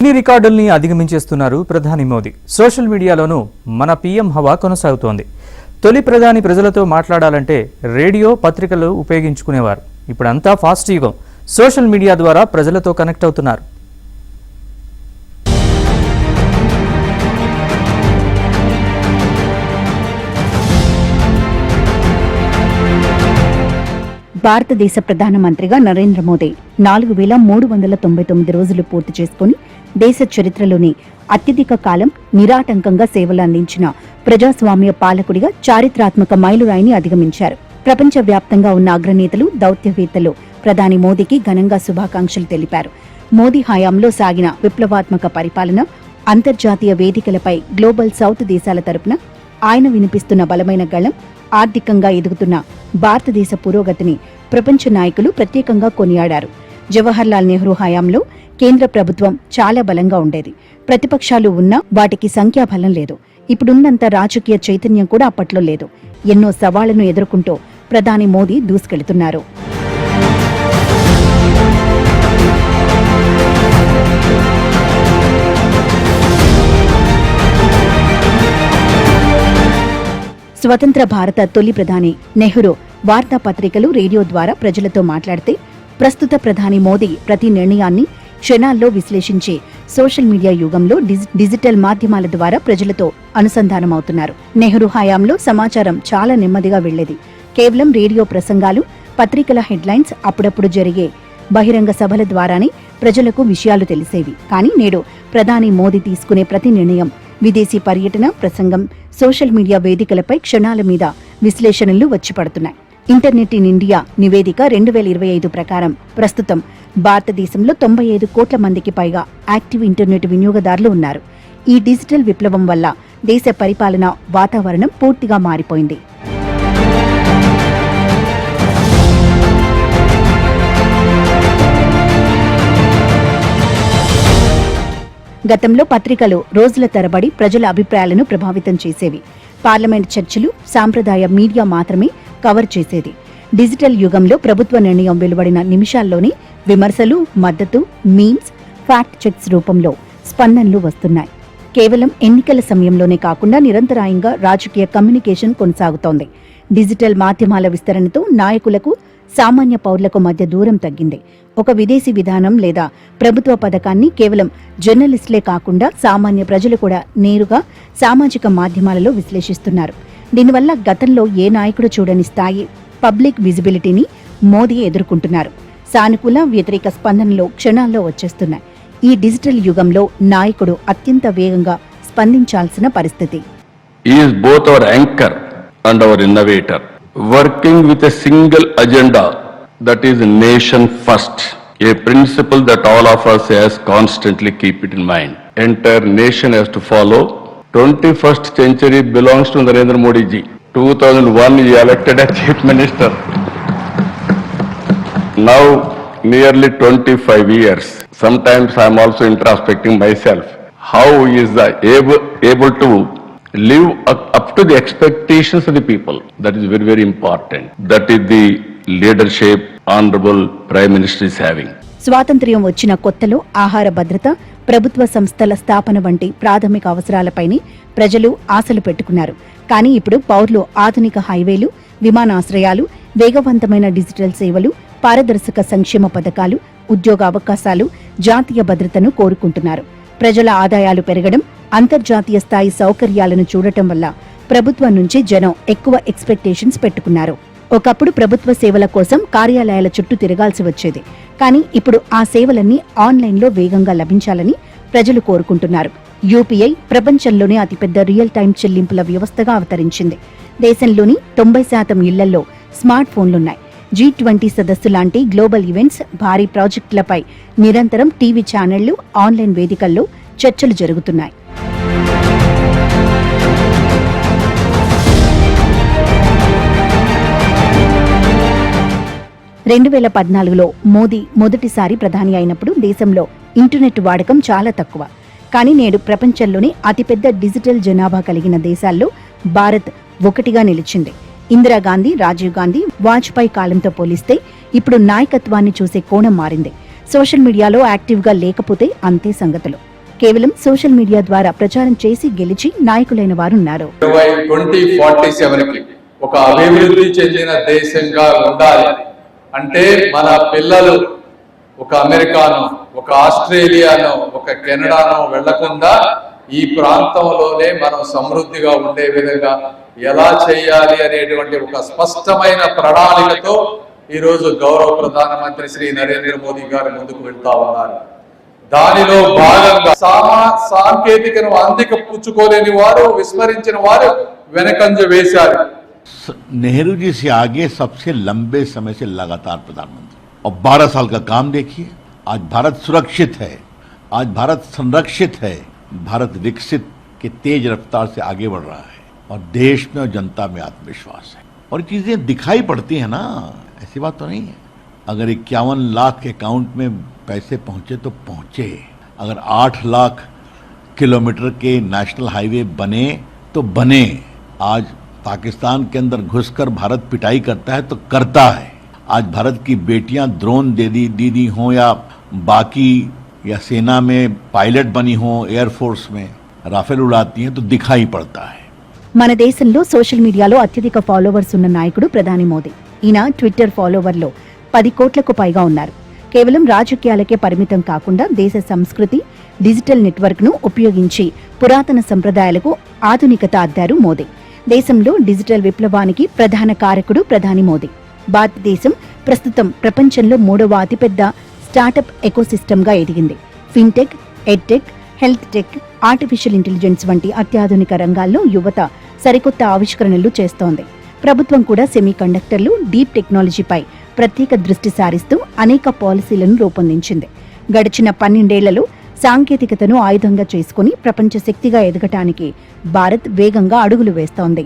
అన్ని రికార్డుల్ని అధిగమించేస్తున్నారు ప్రధాని మోదీ. సోషల్ మీడియాలోనూ మన పీఎం హవా కొనసాగుతోంది. తొలి ప్రధాని ప్రజలతో మాట్లాడాలంటే రేడియో, పత్రికలు ఉపయోగించుకునేవారు. ఇప్పుడంతా ఫాస్ట్ యుగం. సోషల్ మీడియా ద్వారా ప్రజలతో కనెక్ట్ అవుతున్నారు. భారతదేశ ప్రధానమంత్రిగా నరేంద్ర మోదీ 4399 రోజులు పూర్తి చేసుకుని దేశ చరిత్రలోని అత్యధిక కాలం నిరాటంకంగా సేవలు అందించిన ప్రజాస్వామ్య పాలకుడిగా చారిత్రాత్మక మైలురాయిని అధిగమించారు. ప్రపంచవ్యాప్తంగా ఉన్న అగ్రనేతలు, దౌత్యవేత్తలు ప్రధాని మోదీకి ఘనంగా శుభాకాంక్షలు తెలిపారు. మోదీ హయాంలో సాగిన విప్లవాత్మక పరిపాలన, అంతర్జాతీయ వేదికలపై గ్లోబల్ సౌత్ దేశాల తరపున ఆయన వినిపిస్తున్న బలమైన గళం, ఆర్థికంగా ఎదుగుతున్న భారతదేశ పురోగతిని ప్రపంచ నాయకులు ప్రత్యేకంగా కొనియాడారు. జవహర్లాల్ నెహ్రూ హయాంలో కేంద్ర ప్రభుత్వం చాలా బలంగా ఉండేది. ప్రతిపక్షాలు ఉన్నా వాటికి సంఖ్యాబలం లేదు. ఇప్పుడున్నంత రాజకీయ చైతన్యం కూడా అప్పట్లో లేదు. ఎన్నో సవాళ్లను ఎదుర్కొంటూ ప్రధాని మోదీ దూసుకెళ్తున్నారు. స్వతంత్ర భారత తొలి ప్రధాని నెహ్రూ వార్తాపత్రికలు, రేడియో ద్వారా ప్రజలతో మాట్లాడితే, ప్రస్తుత ప్రధాని మోదీ ప్రతి నిర్ణయాన్ని క్షణాల్లో విశ్లేషించి సోషల్ మీడియా యుగంలో డిజిటల్ మాధ్యమాల ద్వారా ప్రజలతో అనుసంధానమవుతున్నారు. నెహ్రూ హయాంలో సమాచారం చాలా నెమ్మదిగా వెళ్లేది. కేవలం రేడియో ప్రసంగాలు, పత్రికల హెడ్లైన్స్, అప్పుడప్పుడు జరిగే బహిరంగ సభల ద్వారానే ప్రజలకు విషయాలు తెలిసేవి. కానీ నేడు ప్రధాని మోదీ తీసుకునే ప్రతి నిర్ణయం, విదేశీ పర్యటన, ప్రసంగం సోషల్ మీడియా వేదికలపై క్షణాల మీద విశ్లేషణలు వచ్చి పడుతున్నాయి. ఇంటర్నెట్ ఇన్ ఇండియా నివేదిక 2025 ప్రకారం ప్రస్తుతం భారతదేశంలో 95 కోట్ల మందికి పైగా యాక్టివ్ ఇంటర్నెట్ వినియోగదారులు ఉన్నారు. ఈ డిజిటల్ విప్లవం వల్ల దేశ పరిపాలన వాతావరణం పూర్తిగా మారిపోయింది. గతంలో పత్రికలు రోజుల తరబడి ప్రజల అభిప్రాయాలను ప్రభావితం చేసేవి. పార్లమెంట్ చర్చలు, సాంప్రదాయ మీడియా మాత్రమే కవర్ చేసేది. డిజిటల్ యుగంలో ప్రభుత్వ నిర్ణయం వెలువడిన నిమిషాల్లోనే విమర్శలు, మద్దతు, మీమ్స్, ఫ్యాక్ట్ చెక్స్ రూపంలో స్పందనలు వస్తున్నాయి. కేవలం ఎన్నికల సమయంలోనే కాకుండా నిరంతరాయంగా రాజకీయ కమ్యూనికేషన్ కొనసాగుతోంది. డిజిటల్ మాధ్యమాల విస్తరణతో నాయకులకు, సామాన్య పౌరులకు మధ్య దూరం తగ్గింది. ఒక విదేశీ విధానం లేదా ప్రభుత్వ పథకాన్ని కేవలం జర్నలిస్టులే కాకుండా సామాన్య ప్రజలు కూడా నేరుగా సామాజిక మాధ్యమాలలో విశ్లేషిస్తున్నారు. దీనివల్ల గతంలో ఏ నాయకుడు చూడని స్థాయి పబ్లిక్ విజిబిలిటీని మోదీ ఎదుర్కొంటున్నారు. సానుకూల, వ్యతిరేక స్పందనలు క్షణాల్లో వచ్చేస్తున్నాయి. ఈ డిజిటల్ యుగంలో నాయకుడు అత్యంత వేగంగా స్పందించాల్సిన పరిస్థితి. Working with a single agenda, that is nation first, a principle that all of us has constantly keep it in mind. Entire nation has to follow. 21st century belongs to Narendra Modi ji. 2001 he elected as chief minister. Now nearly 25 years. Sometimes I am also introspecting myself. How is able to live up to the expectations of the people? That is very, very important. That is the leadership Honorable Prime Minister is having. స్వాతంత్ర్యం వచ్చిన కొత్తలో ఆహార భద్రత, ప్రభుత్వ సంస్థల స్థాపన వంటి ప్రాథమిక అవసరాలపైనే ప్రజలు ఆశలు పెట్టుకున్నారు. కానీ ఇప్పుడు పౌరులు ఆధునిక హైవేలు, విమానాశ్రయాలు, వేగవంతమైన డిజిటల్ సేవలు, పారదర్శక సంక్షేమ పథకాలు, ఉద్యోగ అవకాశాలు, జాతీయ భద్రతను కోరుకుంటున్నారు. ప్రజల ఆదాయాలు పెరగడం, అంతర్జాతీయ స్థాయి సౌకర్యాలను చూడటం వల్ల ప్రభుత్వం నుంచి జనం ఎక్కువ ఎక్స్పెక్టేషన్స్ పెట్టుకున్నారు. ఒకప్పుడు ప్రభుత్వ సేవల కోసం కార్యాలయాల చుట్టూ తిరగాల్సి వచ్చేది. కానీ ఇప్పుడు ఆ సేవలన్నీ ఆన్లైన్లో వేగంగా లభించాలని ప్రజలు కోరుకుంటున్నారు. యూపీఐ ప్రపంచంలోనే అతిపెద్ద రియల్ టైం చెల్లింపుల వ్యవస్థగా అవతరించింది. దేశంలోని 90% ఇళ్లలో స్మార్ట్ ఫోన్లున్నాయి. G20 సదస్సు లాంటి గ్లోబల్ ఈవెంట్స్, భారీ ప్రాజెక్టులపై నిరంతరం టీవీ ఛానళ్లు, ఆన్లైన్ వేదికల్లో చర్చలు జరుగుతున్నాయి. 2014లో మోదీ మొదటిసారి ప్రధాని అయినప్పుడు దేశంలో ఇంటర్నెట్ వాడకం చాలా తక్కువ. కానీ నేడు ప్రపంచంలోనే అతిపెద్ద డిజిటల్ జనాభా కలిగిన దేశాల్లో భారత్ ఒకటిగా నిలిచింది. ఇందిరాగాంధీ, రాజీవ్ గాంధీ, వాజ్పేయి కాలంతో పోలిస్తే ఇప్పుడు నాయకత్వాన్ని చూసే కోణం మారింది. సోషల్ మీడియాలో యాక్టివ్గా లేకపోతే అంతే సంగతులు. కేవలం సోషల్ మీడియా ద్వారా ప్రచారం చేసి గెలిచి నాయకులైన వారున్నారు. 2047కి ఒక అభివృద్ధి చెందిన దేశంగా ఉండాలి అంటే మన పిల్లలు ఒక అమెరికానో, ఒక ఆస్ట్రేలియానో, ఒక కెనడానో వెళ్లకుండా ఈ ప్రాంతంలోనే మనం సమృద్ధిగా ఉండే విధంగా ఎలా చేయాలి అనేటువంటి ఒక స్పష్టమైన ప్రణాళికతో ఈరోజు గౌరవ ప్రధానమంత్రి శ్రీ నరేంద్ర మోదీ గారు ముందుకు వెళ్తా ఉన్నారు. దానిలో భాగంగా సాంకేతికను అందిపుచ్చుకోలేని వారు, విస్మరించిన వారు వెనకంజ వేశారు. नेहरू जी से आगे सबसे लंबे समय से लगातार प्रधानमंत्री, और 12 साल का काम देखिए. आज भारत सुरक्षित है, आज भारत संरक्षित है, भारत विकसित के तेज रफ्तार से आगे बढ़ रहा है और देश में और जनता में आत्मविश्वास है. और चीजें दिखाई पड़ती है ना, ऐसी बात तो नहीं है. अगर 51 लाख के अकाउंट में पैसे पहुंचे तो पहुंचे. अगर 8 लाख किलोमीटर के नेशनल हाईवे बने तो बने. आज पाकिस्तान के अंदर घुसकर भारत पिटाई करता है तो करता है. आज भारत की बेटियां ड्रोन दीदी हों या बाकी या सेना में पायलट बनी हों, एयरफोर्स में राफेल उड़ाती हैं तो दिखाई पड़ता है. మన దేశంలో సోషల్ మీడియాలో అత్యధిక ఫాలోవర్స్ ఉన్న నాయకుడు ప్రధాని మోదీ. ఈయన ట్విట్టర్ ఫాలోవర్లో 10 కోట్లకు పైగా ఉన్నారు. కేవలం రాజకీయాలకే పరిమితం కాకుండా దేశ సంస్కృతి, డిజిటల్ నెట్వర్క్ను ఉపయోగించి పురాతన సంప్రదాయాలకు ఆధునికత అద్దారు మోదీ. దేశంలో డిజిటల్ విప్లవానికి ప్రధాన కారకుడు ప్రధాని మోదీ. భారతదేశం ప్రస్తుతం ప్రపంచంలో 3వ అతిపెద్ద స్టార్టప్ ఎకోసిస్టమ్గా ఎదిగింది. Fintech, edtech, health tech, artificial intelligence వంటి అత్యాధునిక రంగాల్లో యువత సరికొత్త ఆవిష్కరణలు చేస్తోంది. ప్రభుత్వం కూడా సెమీ కండక్టర్లు, డీప్ టెక్నాలజీపై ప్రత్యేక దృష్టి సారిస్తూ అనేక పాలసీలను రూపొందించింది. గడిచిన 12 ఏళ్లలో సాంకేతికతను ఆయుధంగా చేసుకుని ప్రపంచ శక్తిగా ఎదగటానికి భారత్ వేగంగా అడుగులు వేస్తోంది.